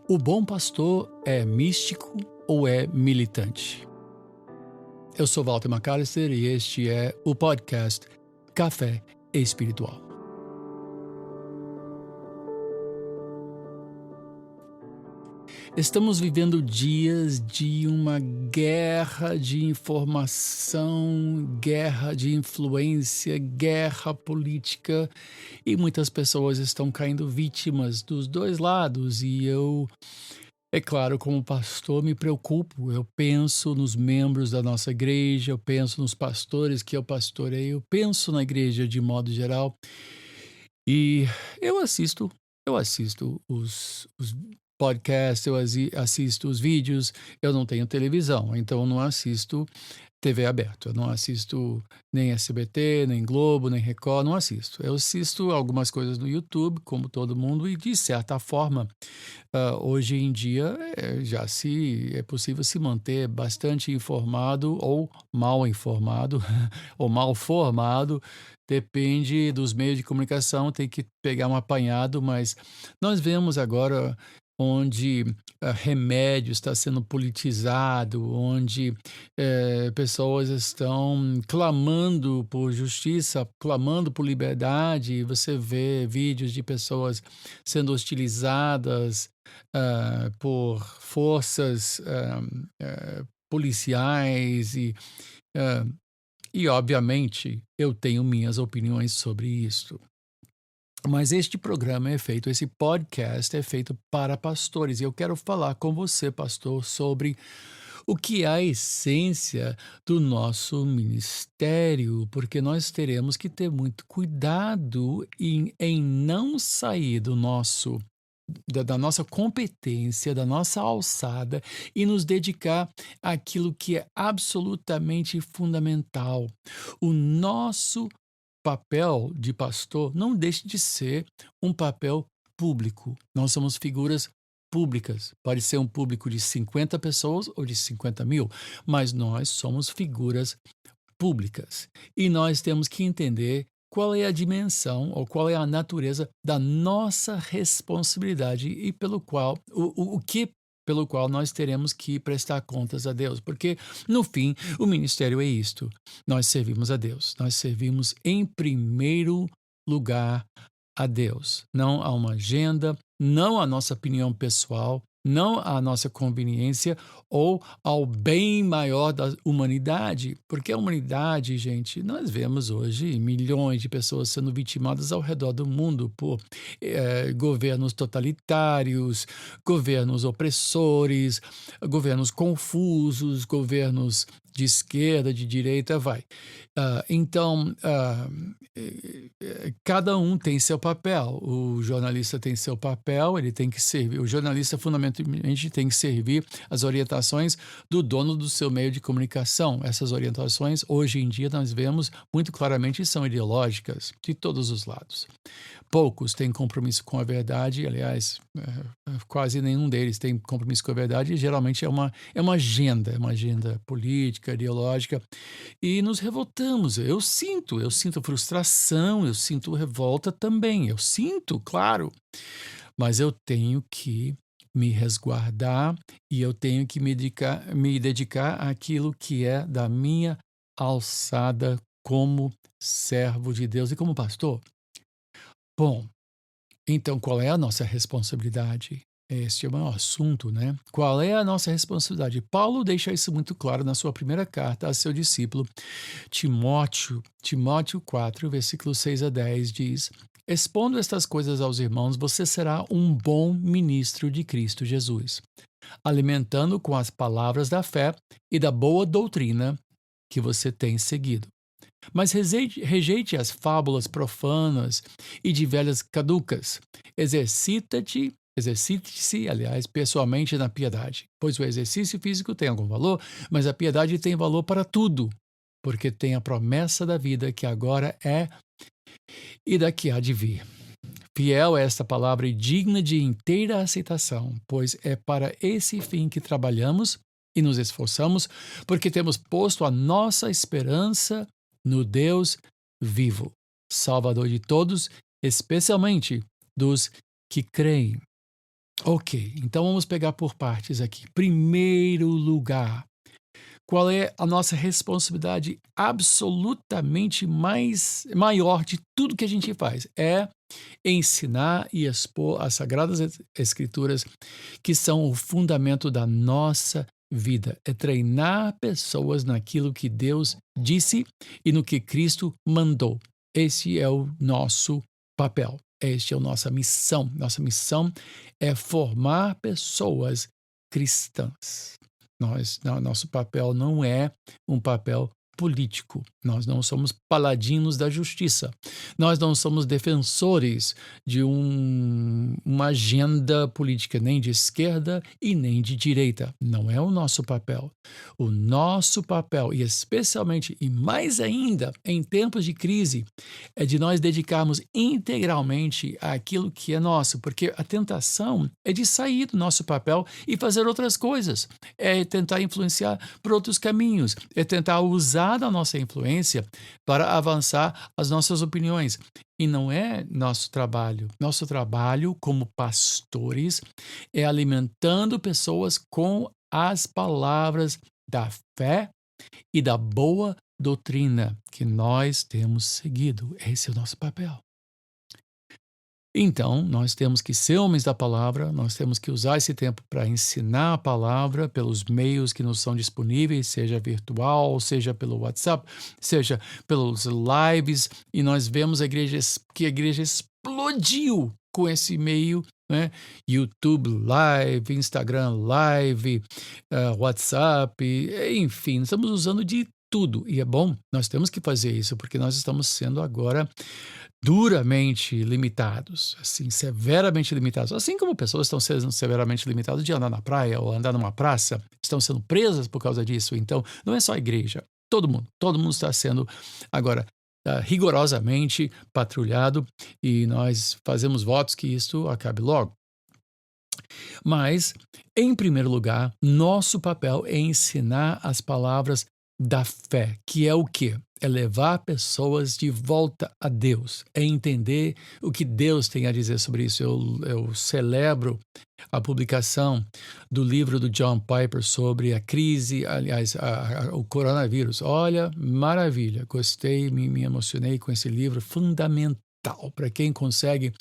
O bom pastor é místico ou é militante? Eu sou Walter McAllister e este é o podcast Café Espiritual. Estamos vivendo dias de uma guerra de informação, guerra de influência, guerra política, e muitas pessoas estão caindo vítimas dos dois lados. E eu, é claro, como pastor, me preocupo. Eu penso nos membros da nossa igreja, eu penso nos pastores que eu pastorei, eu penso na igreja de modo geral. E eu assisto os podcasts, assisto os vídeos. Eu não tenho televisão, então eu não assisto TV aberta. Eu não assisto nem SBT, nem Globo, nem Record, não assisto. Eu assisto algumas coisas no YouTube, como todo mundo, e de certa forma, hoje em dia é possível se manter bastante informado ou mal informado, ou mal formado. Depende dos meios de comunicação, tem que pegar um apanhado, mas nós vemos agora onde remédio está sendo politizado, onde pessoas estão clamando por justiça, clamando por liberdade. E você vê vídeos de pessoas sendo hostilizadas por forças policiais ah, e, obviamente, eu tenho minhas opiniões sobre isso. Mas esse podcast é feito para pastores. E eu quero falar com você, pastor, sobre o que é a essência do nosso ministério, porque nós teremos que ter muito cuidado em não sair da nossa competência, da nossa alçada e nos dedicar àquilo que é absolutamente fundamental. O nosso papel de pastor não deixa de ser um papel público. Nós somos figuras públicas. Pode ser um público de 50 pessoas ou de 50 mil, mas nós somos figuras públicas. E nós temos que entender qual é a dimensão ou qual é a natureza da nossa responsabilidade e pelo qual nós teremos que prestar contas a Deus. Porque, no fim, o ministério é isto. Nós servimos a Deus. Nós servimos em primeiro lugar a Deus. Não a uma agenda, não a nossa opinião pessoal, não à nossa conveniência ou ao bem maior da humanidade. Porque a humanidade, gente, nós vemos hoje milhões de pessoas sendo vitimadas ao redor do mundo por governos totalitários, governos opressores, governos confusos, governos de esquerda, de direita, vai. Então, cada um tem seu papel. O jornalista tem seu papel, ele tem que servir. O jornalista, fundamentalmente, tem que servir as orientações do dono do seu meio de comunicação. Essas orientações, hoje em dia, nós vemos muito claramente, são ideológicas, de todos os lados. Poucos têm compromisso com a verdade, aliás, quase nenhum deles tem compromisso com a verdade, e geralmente é uma agenda política, ideológica, e nos revoltamos. Eu sinto frustração, eu sinto revolta também, eu sinto, claro, mas eu tenho que me resguardar e eu tenho que me dedicar àquilo que é da minha alçada como servo de Deus e como pastor. Bom, então qual é a nossa responsabilidade? Este é o maior assunto, né? Qual é a nossa responsabilidade? Paulo deixa isso muito claro na sua primeira carta a seu discípulo Timóteo. Timóteo 4, versículos 6 a 10 diz: Expondo estas coisas aos irmãos, você será um bom ministro de Cristo Jesus, alimentando com as palavras da fé e da boa doutrina que você tem seguido. Mas rejeite as fábulas profanas e de velhas caducas. Exercite-se, aliás, pessoalmente na piedade, pois o exercício físico tem algum valor, mas a piedade tem valor para tudo, porque tem a promessa da vida que agora é e da que há de vir. Fiel é esta palavra e digna de inteira aceitação, pois é para esse fim que trabalhamos e nos esforçamos, porque temos posto a nossa esperança no Deus vivo, Salvador de todos, especialmente dos que creem. Ok, então vamos pegar por partes aqui. Primeiro lugar, qual é a nossa responsabilidade absolutamente maior de tudo que a gente faz? É ensinar e expor as Sagradas Escrituras, que são o fundamento da nossa vida. É treinar pessoas naquilo que Deus disse e no que Cristo mandou. Esse é o nosso papel. Esta é a nossa missão. Nossa missão é formar pessoas cristãs. Nosso papel não é um papel político. Nós não somos paladinos da justiça. Nós não somos defensores de uma agenda política, nem de esquerda e nem de direita. Não é o nosso papel. O nosso papel, e especialmente e mais ainda em tempos de crise, é de nós dedicarmos integralmente àquilo que é nosso, porque a tentação é de sair do nosso papel e fazer outras coisas, é tentar influenciar por outros caminhos, é tentar usar da nossa influência para avançar as nossas opiniões. E não é nosso trabalho. Nosso trabalho como pastores é alimentando pessoas com as palavras da fé e da boa doutrina que nós temos seguido. Esse é o nosso papel. Então, nós temos que ser homens da palavra, nós temos que usar esse tempo para ensinar a palavra pelos meios que nos são disponíveis, seja virtual, seja pelo WhatsApp, seja pelos lives, e nós vemos que a igreja explodiu com esse meio, né? YouTube Live, Instagram Live, WhatsApp, enfim, estamos usando de tudo. E é bom, nós temos que fazer isso, porque nós estamos sendo agora duramente limitados, assim, severamente limitados. Assim como pessoas estão sendo severamente limitadas de andar na praia ou andar numa praça, estão sendo presas por causa disso. Então, não é só a igreja, todo mundo está sendo agora rigorosamente patrulhado, e nós fazemos votos que isto acabe logo. Mas, em primeiro lugar, nosso papel é ensinar as palavras da fé, que é o quê? É levar pessoas de volta a Deus, é entender o que Deus tem a dizer sobre isso. Eu celebro a publicação do livro do John Piper sobre a crise, aliás, o coronavírus. Olha, maravilha, gostei, me emocionei com esse livro fundamental. Para quem consegue,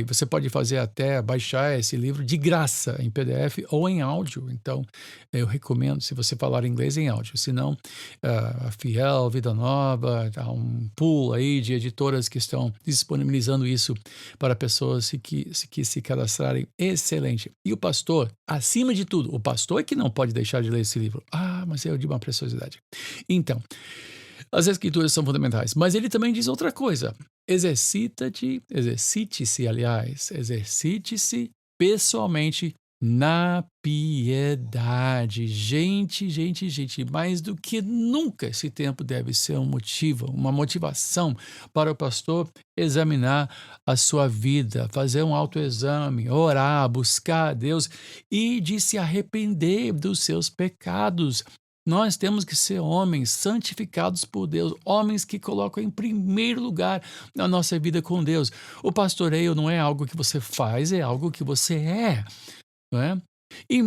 você pode fazer até baixar esse livro de graça em PDF ou em áudio. Então, eu recomendo, se você falar inglês, em áudio. Se não, a Fiel, Vida Nova, há um pool aí de editoras que estão disponibilizando isso para pessoas que se cadastrarem. Excelente. E o pastor, acima de tudo, o pastor é que não pode deixar de ler esse livro. Ah, mas é de uma preciosidade. Então, as escrituras são fundamentais, mas ele também diz outra coisa. Exercite-se pessoalmente na piedade. Gente, mais do que nunca esse tempo deve ser um motivo, uma motivação para o pastor examinar a sua vida, fazer um autoexame, orar, buscar a Deus e de se arrepender dos seus pecados. Nós temos que ser homens santificados por Deus, homens que colocam em primeiro lugar a nossa vida com Deus. O pastoreio não é algo que você faz, é algo que você é, não é? E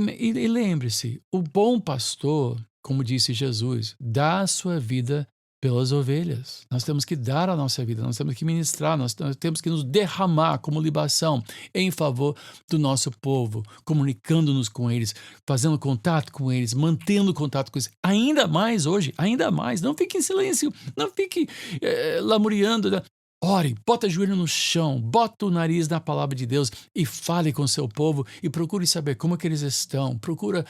lembre-se, o bom pastor, como disse Jesus, dá a sua vida pelas ovelhas. Nós temos que dar a nossa vida, nós temos que ministrar, nós temos que nos derramar como libação em favor do nosso povo, comunicando-nos com eles, fazendo contato com eles, mantendo contato com eles. Ainda mais hoje, ainda mais. Não fique em silêncio, não fique lamuriando, né? Ore, bota o joelho no chão, bota o nariz na palavra de Deus e fale com o seu povo e procure saber como é que eles estão. Procura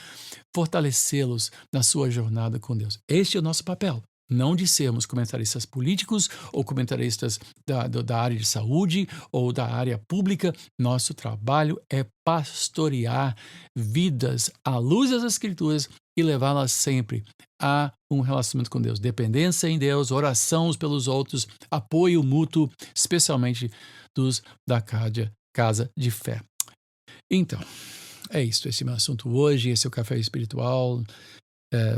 fortalecê-los na sua jornada com Deus. Este é o nosso papel. Não de sermos comentaristas políticos ou comentaristas da área de saúde ou da área pública. Nosso trabalho é pastorear vidas à luz das Escrituras e levá-las sempre a um relacionamento com Deus. Dependência em Deus, oração uns pelos outros, apoio mútuo, especialmente dos da casa de fé. Então, é isso. Esse é o meu assunto hoje. Esse é o Café Espiritual.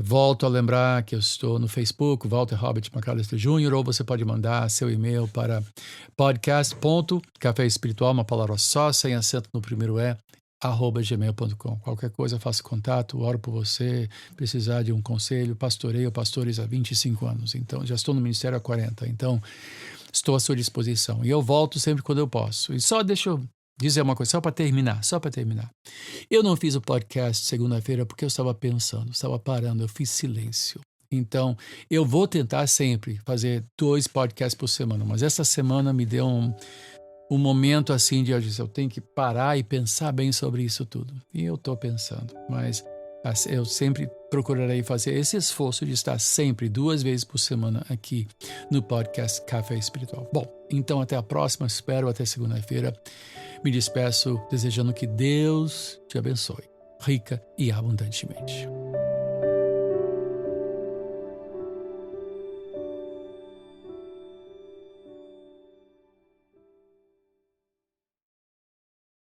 Volto a lembrar que eu estou no Facebook, Walter Robert McAllister Jr., ou você pode mandar seu e-mail para podcast.caféespiritual, uma palavra só, sem acento no primeiro E, gmail.com. Qualquer coisa, faça contato, oro por você, precisar de um conselho, pastoreio pastores há 25 anos, então já estou no ministério há 40, então estou à sua disposição. E eu volto sempre quando eu posso. E só deixa eu dizer uma coisa, só para terminar. Eu não fiz o podcast segunda-feira porque eu estava pensando, estava parando, eu fiz silêncio. Então, eu vou tentar sempre fazer 2 podcasts por semana, mas essa semana me deu um momento assim de eu tenho que parar e pensar bem sobre isso tudo. E eu estou pensando, mas eu sempre procurarei fazer esse esforço de estar sempre 2 vezes por semana aqui no podcast Café Espiritual. Bom, então até a próxima, espero até segunda-feira. Me despeço desejando que Deus te abençoe, rica e abundantemente.